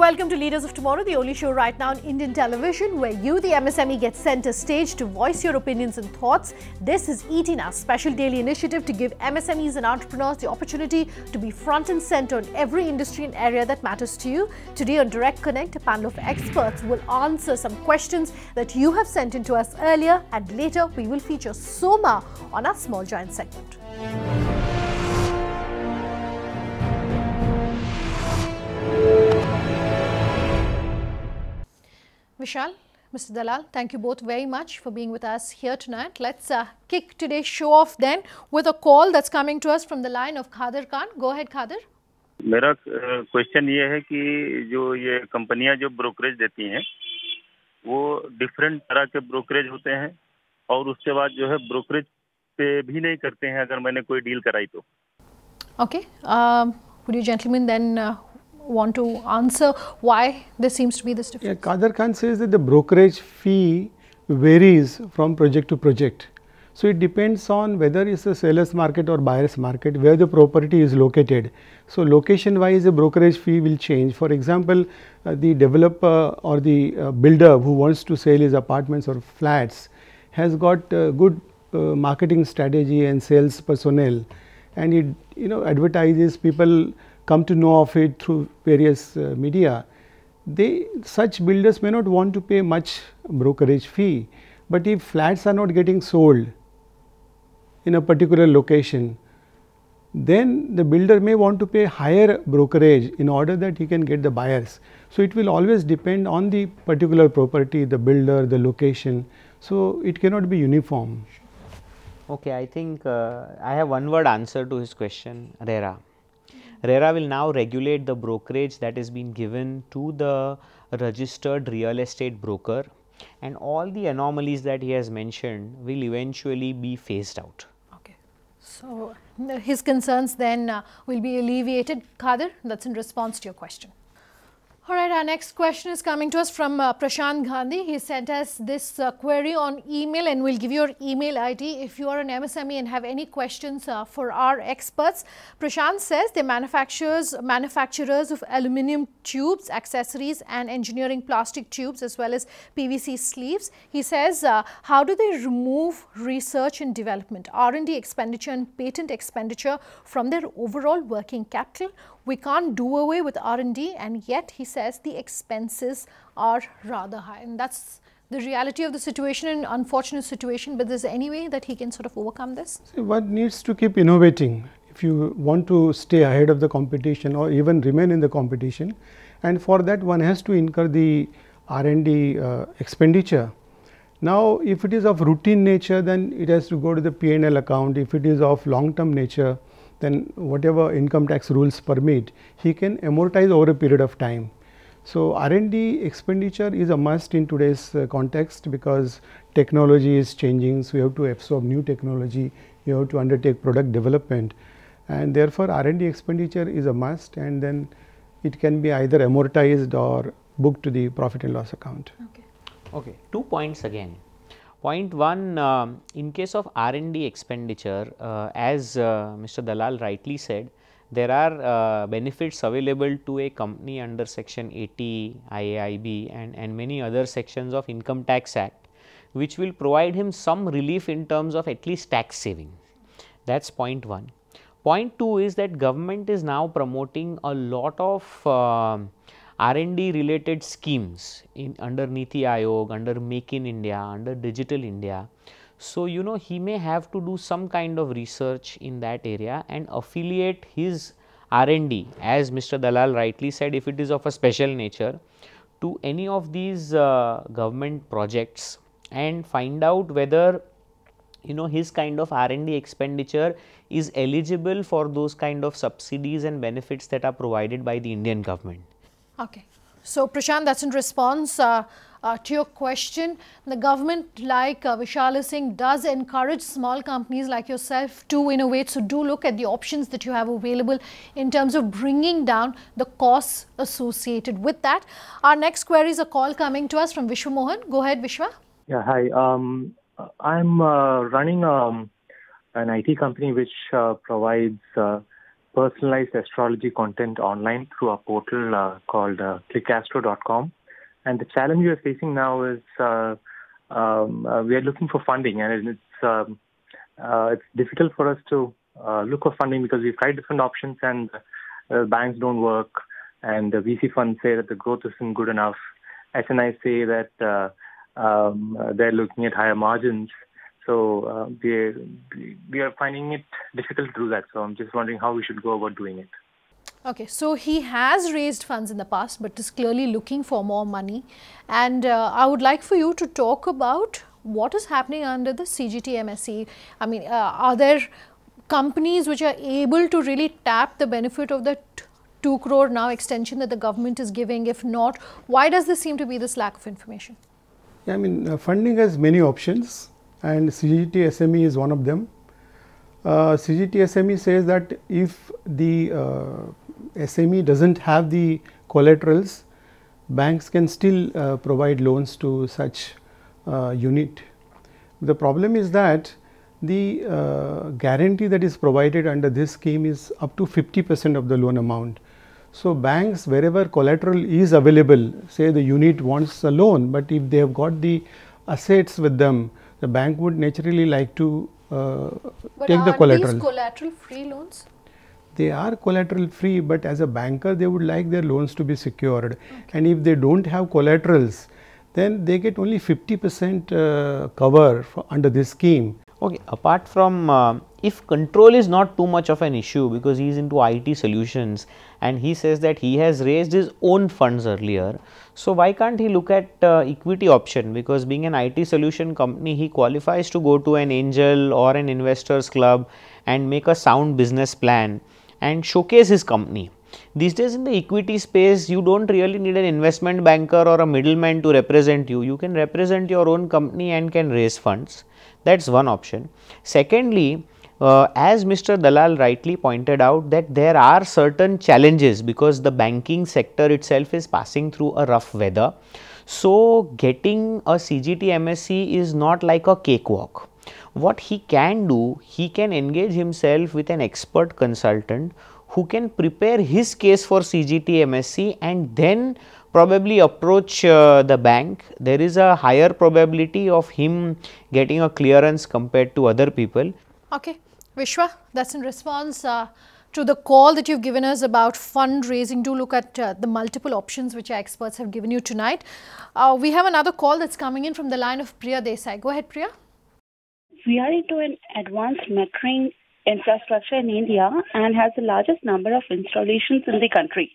welcome to Leaders of Tomorrow, the only show right now on Indian television where you, the MSME, get center stage to voice your opinions and thoughts. This is ETNA's special daily initiative to give MSMEs and entrepreneurs the opportunity to be front and center in every industry and area that matters to you. Today on Direct Connect, a panel of experts will answer some questions that you have sent in to us earlier, and later we will feature Soma on our Small Giant segment. Vishal, Mr. Dalal, thank you both very much for being with us here tonight. Let's kick today's show off then with a call that's coming to us from the line of Khadir Khan. Go ahead, Khadir. मेरा question ये है कि जो ये कंपनियां जो brokerage देती हैं वो डिफरेंट तरह के ब्रोकरेज होते हैं और उसके बाद जो है ब्रोकरेज पे भी नहीं करते हैं अगर मैंने कोई डील कराई तो. Okay. Would you gentlemen then want to answer why there seems to be this difference? Yeah, Kader Khan says that the brokerage fee varies from project to project. So it depends on whether it's a seller's market or buyer's market, where the property is located. So location wise the brokerage fee will change. For example, the developer or the builder who wants to sell his apartments or flats has got good marketing strategy and sales personnel, and it advertises, people come to know of it through various media. Such builders may not want to pay much brokerage fee, but if flats are not getting sold in a particular location, then the builder may want to pay higher brokerage in order that he can get the buyers. So it will always depend on the particular property, the builder, the location. So it cannot be uniform. Okay, I think I have one word answer to his question, RERA. RERA will now regulate the brokerage that is being given to the registered real estate broker, and all the anomalies that he has mentioned will eventually be phased out. Okay. So his concerns then will be alleviated. Khadir, that's in response to your question. All right, our next question is coming to us from Prashant Gandhi. He sent us this query on email, and we'll give you your email ID if you are an MSME and have any questions for our experts. Prashant says they're manufacturers of aluminium tubes, accessories and engineering plastic tubes as well as PVC sleeves. He says, how do they remove research and development, R&D expenditure and patent expenditure from their overall working capital? We can't do away with R&D, and yet he says the expenses are rather high, and that's the reality of the situation, an unfortunate situation. But is there any way that he can sort of overcome this? See, one needs to keep innovating if you want to stay ahead of the competition or even remain in the competition, and for that one has to incur the R&D expenditure. Now, if it is of routine nature, then it has to go to the P&L account. If it is of long-term nature, then whatever income tax rules permit, he can amortize over a period of time. So R&D expenditure is a must in today's context, because technology is changing. So you have to absorb new technology, you have to undertake product development, and therefore R&D expenditure is a must, and then it can be either amortized or booked to the profit and loss account. Okay, 2 points again. Point 1, in case of R&D expenditure, as Mr. Dalal rightly said, there are benefits available to a company under section 80 IAIB and many other sections of Income Tax Act, which will provide him some relief in terms of at least tax saving. That's point 1. Point 2 is that government is now promoting a lot of R&D related schemes under Niti Aayog, under Make in India, under Digital India. So, he may have to do some kind of research in that area and affiliate his R&D, as Mr. Dalal rightly said, if it is of a special nature, to any of these government projects, and find out whether his kind of R&D expenditure is eligible for those kind of subsidies and benefits that are provided by the Indian government. Okay. So, Prashant, that's in response to your question. The government, like Vishal is saying, does encourage small companies like yourself to innovate. So, do look at the options that you have available in terms of bringing down the costs associated with that. Our next query is a call coming to us from Vishwa Mohan. Go ahead, Vishwa. Yeah, hi. I'm running an IT company which provides personalized astrology content online through our portal called clickastro.com. And the challenge we are facing now is we are looking for funding, and it's difficult for us to look for funding because we've tried different options and banks don't work, and the VC funds say that the growth isn't good enough. SNIs say that they're looking at higher margins. So we are finding it difficult to do that. So I'm just wondering how we should go about doing it. Okay, so he has raised funds in the past, but is clearly looking for more money. And I would like for you to talk about what is happening under the CGTMSE. I mean, are there companies which are able to really tap the benefit of the 2 crore now extension that the government is giving? If not, why does there seem to be this lack of information? Yeah, I mean, funding has many options, and CGTSME is one of them. CGTSME says that if the SME doesn't have the collaterals, banks can still provide loans to such unit. The problem is that the guarantee that is provided under this scheme is up to 50% of the loan amount. So banks, wherever collateral is available, say the unit wants a loan, but if they have got the assets with them, the bank would naturally like to take the collateral. These collateral free loans? They are collateral free, but as a banker they would like their loans to be secured. Okay. And if they don't have collaterals, then they get only 50% cover under this scheme. Okay, apart from if control is not too much of an issue, because he is into IT solutions and he says that he has raised his own funds earlier, so why can't he look at equity option? Because being an IT solution company, he qualifies to go to an angel or an investors club and make a sound business plan and showcase his company. These days in the equity space, you don't really need an investment banker or a middleman to represent you. You can represent your own company and can raise funds. That's one option. Secondly, as Mr. Dalal rightly pointed out, that there are certain challenges because the banking sector itself is passing through a rough weather. So getting a CGTMSE is not like a cakewalk. What he can do, he can engage himself with an expert consultant who can prepare his case for CGTMSE and then probably approach the bank. There is a higher probability of him getting a clearance compared to other people. Okay, Vishwa, that's in response to the call that you've given us about fundraising. Do look at the multiple options which our experts have given you tonight. We have another call that's coming in from the line of Priya Desai. Go ahead, Priya. We are into an advanced metering infrastructure in India and has the largest number of installations in the country.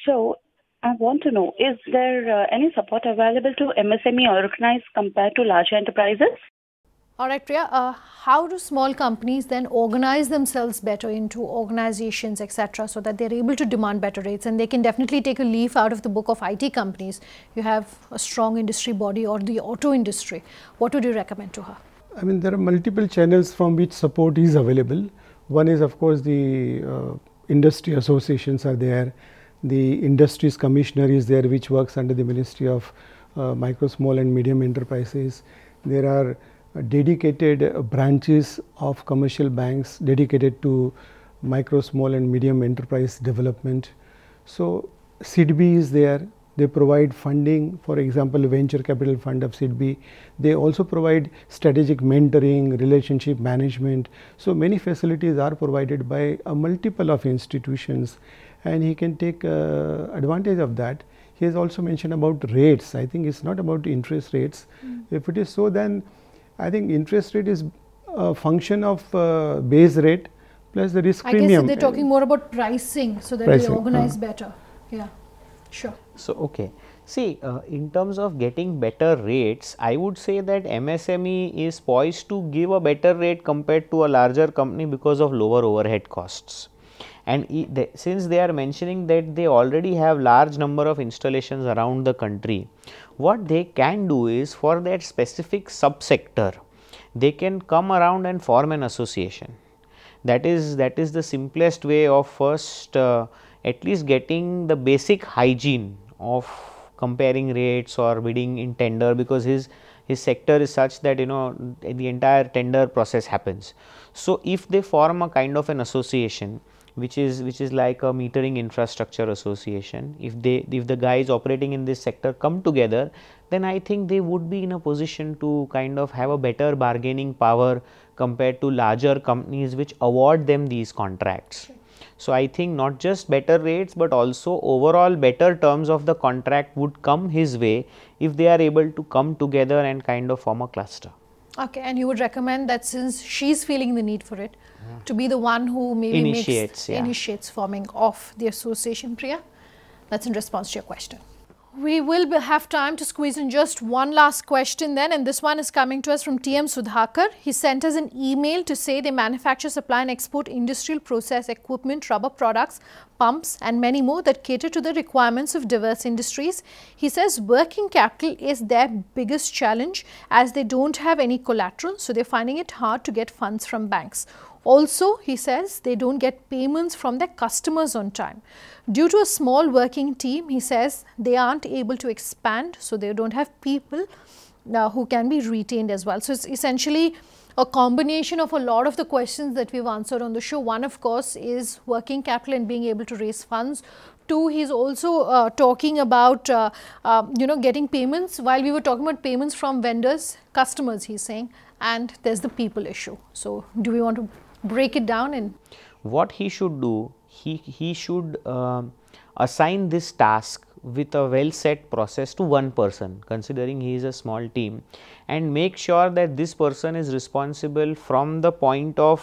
So I want to know, is there any support available to MSME organized compared to larger enterprises? All right, Priya, how do small companies then organize themselves better into organizations, etc., so that they're able to demand better rates, and they can definitely take a leaf out of the book of IT companies? You have a strong industry body or the auto industry. What would you recommend to her? I mean, there are multiple channels from which support is available. One is, of course, the industry associations are there. The Industries Commissioner is there, which works under the Ministry of Micro, Small and Medium Enterprises. There are dedicated branches of commercial banks dedicated to micro, small and medium enterprise development. So SIDBI is there. They provide funding, for example, venture capital fund of SIDBI. They also provide strategic mentoring, relationship management. So many facilities are provided by a multiple of institutions, and he can take advantage of that. He has also mentioned about rates. I think it's not about interest rates. If it is so, then I think interest rate is a function of base rate plus the risk premium. I guess they're talking more about pricing so that they organize better. Yeah, sure. So, okay. See, in terms of getting better rates, I would say that MSME is poised to give a better rate compared to a larger company because of lower overhead costs. And since they are mentioning that they already have large number of installations around the country, what they can do is, for that specific subsector, they can come around and form an association. That is the simplest way of first at least getting the basic hygiene of comparing rates or bidding in tender, because his sector is such that the entire tender process happens. So if they form a kind of an association which is like a metering infrastructure association. If the guys operating in this sector come together, then I think they would be in a position to kind of have a better bargaining power compared to larger companies which award them these contracts. So I think not just better rates, but also overall better terms of the contract would come his way if they are able to come together and kind of form a cluster. Okay, and you would recommend that since she's feeling the need for it, to be the one who maybe initiates forming of the association. Priya, that's in response to your question. We will have time to squeeze in just one last question then, and this one is coming to us from TM Sudhakar. He sent us an email to say they manufacture, supply and export industrial process equipment, rubber products, pumps and many more that cater to the requirements of diverse industries. He says working capital is their biggest challenge as they don't have any collateral, so they're finding it hard to get funds from banks. Also, he says they don't get payments from their customers on time. Due to a small working team, he says they aren't able to expand, so they don't have people who can be retained as well. So, it's essentially a combination of a lot of the questions that we've answered on the show. One, of course, is working capital and being able to raise funds. Two, he's also talking about, getting payments. While we were talking about payments from vendors, customers, he's saying, and there's the people issue. So, do we want to break it down? And what he should do, he should assign this task with a well set process to one person, considering he is a small team, and make sure that this person is responsible from the point of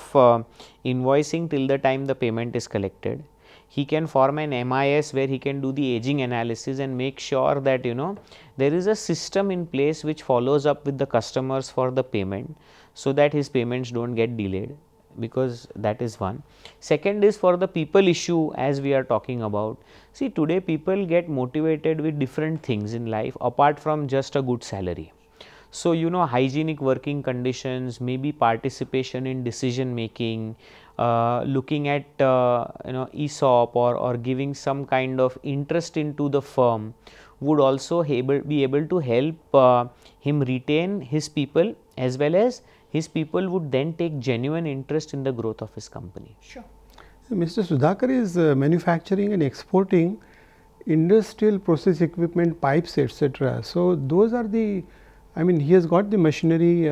invoicing till the time the payment is collected. He can form an MIS where he can do the aging analysis and make sure that there is a system in place which follows up with the customers for the payment, so that his payments don't get delayed, because that is one. Second is for the people issue, as we are talking about. See, today people get motivated with different things in life apart from just a good salary. So, hygienic working conditions, maybe participation in decision making, looking at ESOP or giving some kind of interest into the firm would also be able to help him retain his people, as well as his people would then take genuine interest in the growth of his company. Sure. Mr. Sudhakar is manufacturing and exporting industrial process equipment, pipes, etc. So, those are the, he has got the machinery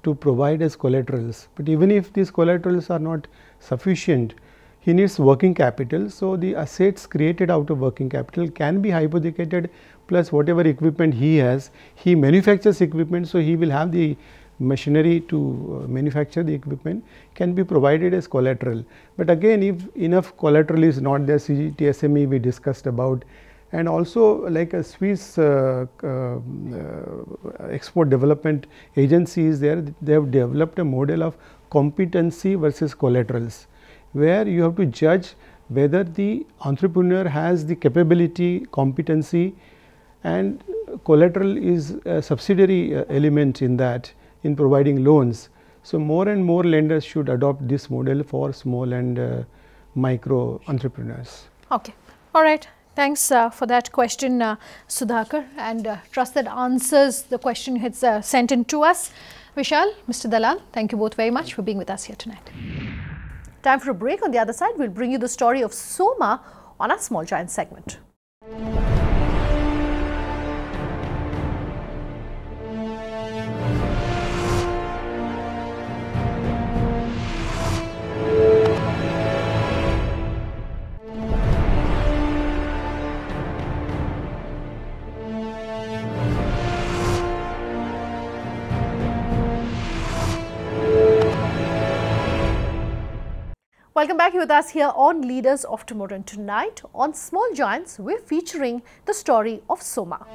to provide as collaterals, but even if these collaterals are not sufficient, he needs working capital. So, the assets created out of working capital can be hypothecated, plus whatever equipment he has, he manufactures equipment, so he will have the machinery to manufacture the equipment, can be provided as collateral. But again, if enough collateral is not there, CGTMSE we discussed about, and also like a Swiss export development agency is there, they have developed a model of competency versus collaterals, where you have to judge whether the entrepreneur has the capability, competency, and collateral is a subsidiary element in that, in providing loans. So, more and more lenders should adopt this model for small and micro entrepreneurs. Okay. All right. Thanks for that question, Sudhakar, and trust that answers the question you had sent in to us. Vishal, Mr. Dalal, thank you both very much for being with us here tonight. Time for a break. On the other side, we'll bring you the story of Soma on our Small Giants segment. Welcome back. You're with us here on Leaders of Tomorrow, and tonight on Small Giants, we're featuring the story of Soma.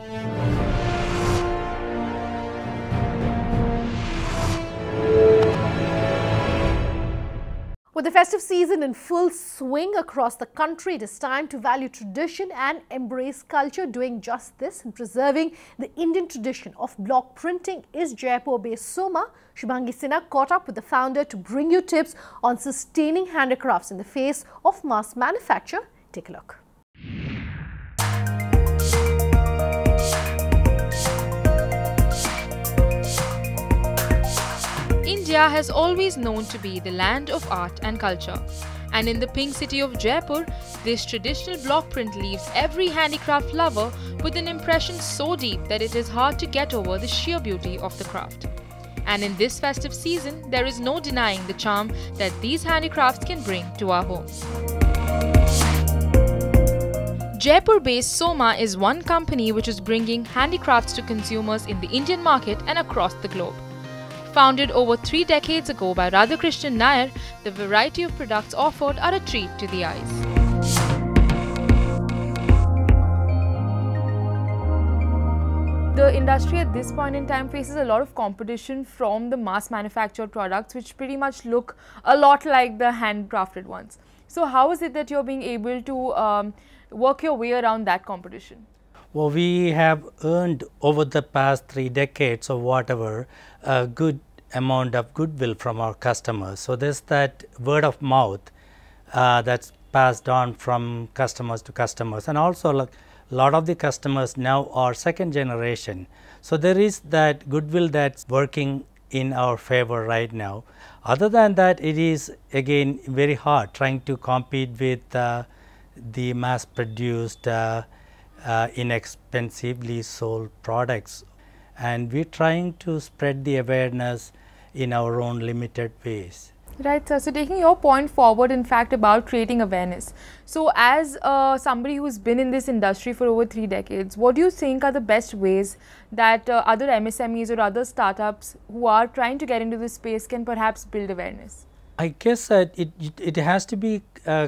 With the festive season in full swing across the country, it is time to value tradition and embrace culture. Doing just this and preserving the Indian tradition of block printing is Jaipur-based Soma. Shubhangi Sinha caught up with the founder to bring you tips on sustaining handicrafts in the face of mass manufacture. Take a look. India has always known to be the land of art and culture, And in the pink city of Jaipur, this traditional block print leaves every handicraft lover with an impression so deep that it is hard to get over the sheer beauty of the craft. And in this festive season, there is no denying the charm that these handicrafts can bring to our homes. Jaipur-based Soma is one company which is bringing handicrafts to consumers in the Indian market and across the globe. Founded over 3 decades ago by Radhakrishnan Nair, the variety of products offered are a treat to the eyes. The industry at this point in time faces a lot of competition from the mass manufactured products, which pretty much look a lot like the handcrafted ones. So how is it that you're being able to work your way around that competition? Well, we have earned over the past 3 decades or whatever a good amount of goodwill from our customers. So there's that word of mouth that's passed on from customers to customers, and also like a lot of the customers now are second generation. So there is that goodwill that's working in our favor right now. Other than that, it is again very hard trying to compete with the mass produced inexpensively sold products, and we're trying to spread the awareness in our own limited ways. Right, sir. So taking your point forward, in fact, about creating awareness. So as somebody who's been in this industry for over 3 decades, what do you think are the best ways that other MSMEs or other startups who are trying to get into this space can perhaps build awareness? I guess it has to be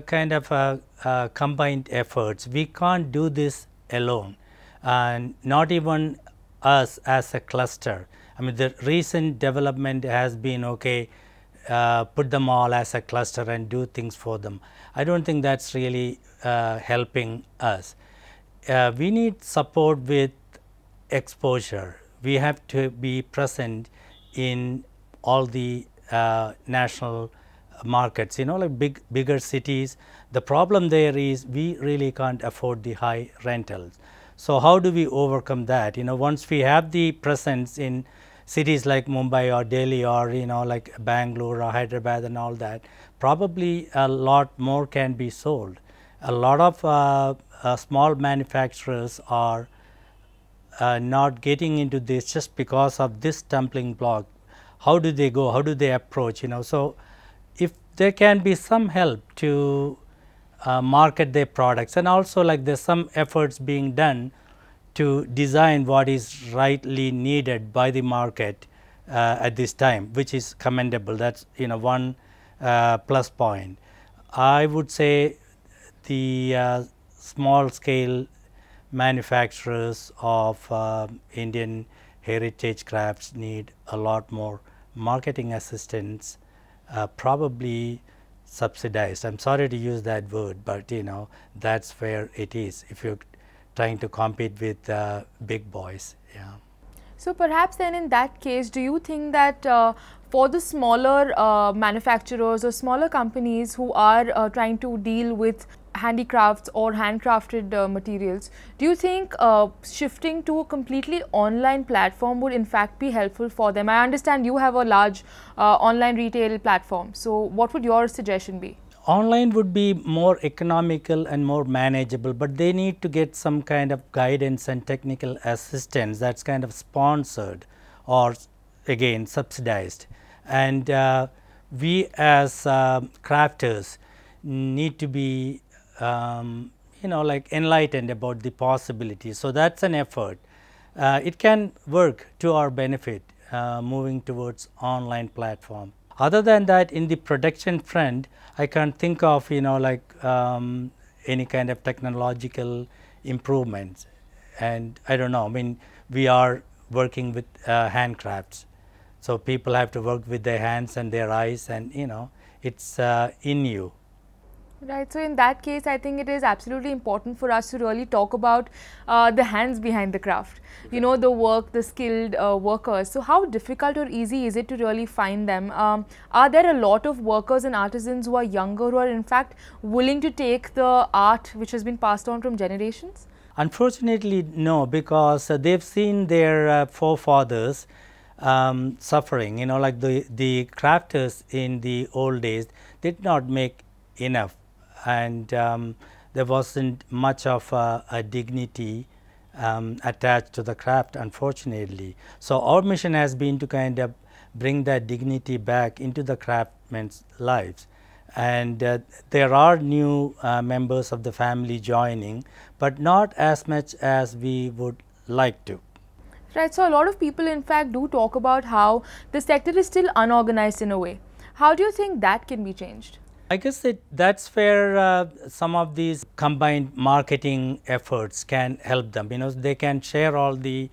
kind of a combined efforts. We can't do this alone, and not even us as a cluster. I mean, the recent development has been okay, put them all as a cluster and do things for them. I don't think that's really helping us. We need support with exposure. We have to be present in all the national markets, you know, like bigger cities. The problem there is we really can't afford the high rentals. So how do we overcome that? You know, once we have the presence in cities like Mumbai or Delhi or, you know, like Bangalore or Hyderabad and all that, probably a lot more can be sold. A lot of small manufacturers are not getting into this just because of this stumbling block. How do they go? How do they approach? You know, so if there can be some help to market their products, and also like there's some efforts being done to design what is rightly needed by the market at this time, which is commendable. That's, you know, one plus point. I would say the small scale manufacturers of Indian heritage crafts need a lot more marketing assistance, probably subsidized. I'm sorry to use that word, but you know, that's where it is if you're trying to compete with big boys. Yeah. So perhaps then in that case, do you think that for the smaller manufacturers or smaller companies who are trying to deal with handicrafts or handcrafted materials, do you think shifting to a completely online platform would in fact be helpful for them? I understand you have a large online retail platform. So what would your suggestion be? Online would be more economical and more manageable, but they need to get some kind of guidance and technical assistance that's kind of sponsored or again subsidized. And we as crafters need to be you know, like enlightened about the possibilities. So that's an effort. It can work to our benefit, moving towards online platform. Other than that, in the production front, I can't think of, you know, like any kind of technological improvements. And I don't know, I mean, we are working with handcrafts. So people have to work with their hands and their eyes, and you know, it's in you. Right. So in that case, I think it is absolutely important for us to really talk about the hands behind the craft, you know, the work, the skilled workers. So how difficult or easy is it to really find them? Are there a lot of workers and artisans who are younger, who are in fact willing to take the art which has been passed on from generations? Unfortunately, no, because they've seen their forefathers suffering. You know, like the crafters in the old days did not make enough, and there wasn't much of a dignity attached to the craft, unfortunately. So our mission has been to kind of bring that dignity back into the craftsmen's lives, and there are new members of the family joining, but not as much as we would like to. Right, so a lot of people in fact do talk about how the sector is still unorganized in a way. How do you think that can be changed? I guess that's where some of these combined marketing efforts can help them. You know, they can share all the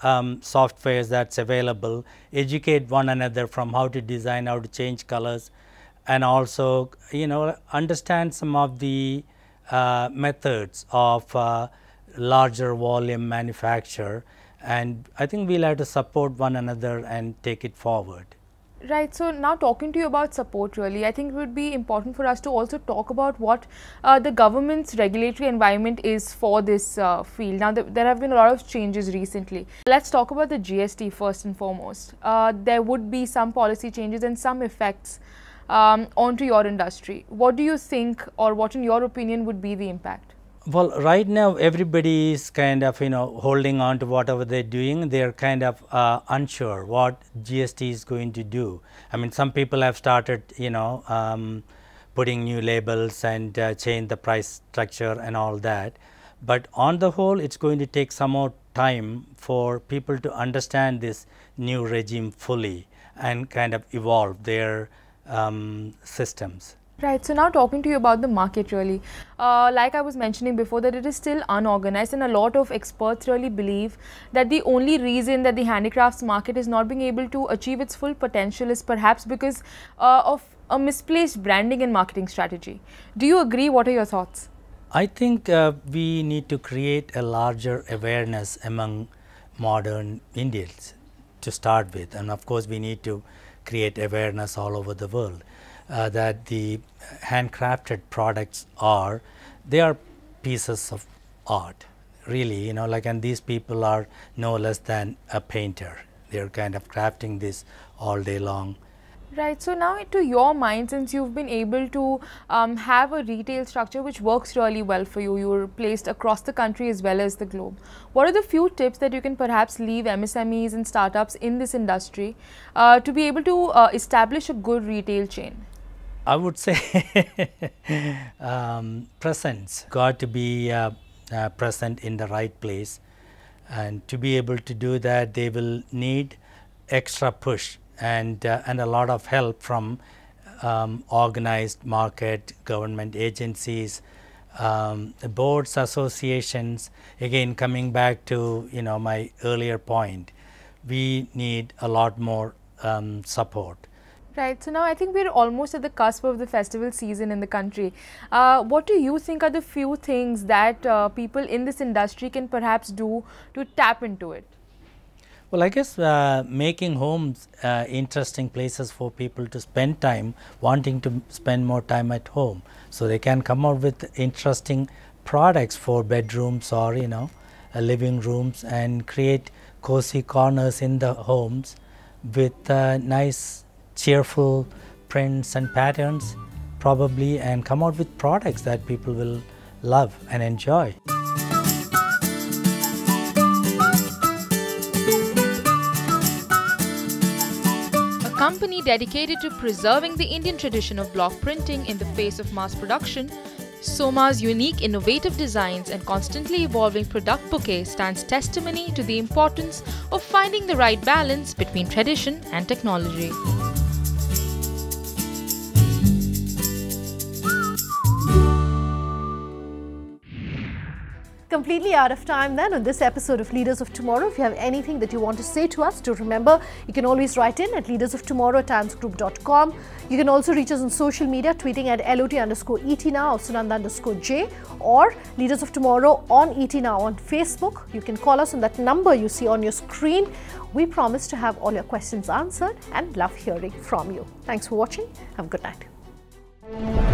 softwares that's available, educate one another from how to design, how to change colors, and also, you know, understand some of the methods of larger volume manufacture. And I think we'll have to support one another and take it forward. Right, so now talking to you about support, really, I think it would be important for us to also talk about what the government's regulatory environment is for this field. Now, there have been a lot of changes recently. Let's talk about the GST first and foremost. There would be some policy changes and some effects onto your industry. What do you think, or what in your opinion would be the impact? Well, right now everybody is kind of, you know, holding on to whatever they're doing. They're kind of unsure what GST is going to do. I mean, some people have started, you know, putting new labels and change the price structure and all that. But on the whole, it's going to take some more time for people to understand this new regime fully and kind of evolve their systems. Right, so now talking to you about the market, really, like I was mentioning before, that it is still unorganized, and a lot of experts really believe that the only reason that the handicrafts market is not being able to achieve its full potential is perhaps because of a misplaced branding and marketing strategy. Do you agree? What are your thoughts? I think we need to create a larger awareness among modern Indians to start with, and of course we need to create awareness all over the world. That the handcrafted products they are pieces of art, really, you know, like, and these people are no less than a painter. They're kind of crafting this all day long. Right, so now to your mind, since you've been able to have a retail structure which works really well for you, you're placed across the country as well as the globe. What are the few tips that you can perhaps leave MSMEs and startups in this industry to be able to establish a good retail chain? I would say presence. Got to be present in the right place, and to be able to do that, they will need extra push and a lot of help from organized market, government agencies, boards, associations. Again, coming back to, you know, my earlier point, we need a lot more support. Right, so now I think we're almost at the cusp of the festival season in the country. What do you think are the few things that people in this industry can perhaps do to tap into it? Well, I guess making homes interesting places for people to spend time, wanting to spend more time at home, so they can come out with interesting products for bedrooms or, you know, living rooms, and create cozy corners in the homes with nice cheerful prints and patterns probably, and come out with products that people will love and enjoy. A company dedicated to preserving the Indian tradition of block printing in the face of mass production, Soma's unique innovative designs and constantly evolving product bouquet stands testimony to the importance of finding the right balance between tradition and technology. Completely out of time then on this episode of Leaders of Tomorrow. If you have anything that you want to say to us, do remember you can always write in at leadersoftomorrow@times-group.com. You can also reach us on social media, tweeting at LOT_ET_now or Sunanda_J, or Leaders of Tomorrow on ET Now on Facebook. You can call us on that number you see on your screen. We promise to have all your questions answered and love hearing from you. Thanks for watching. Have a good night.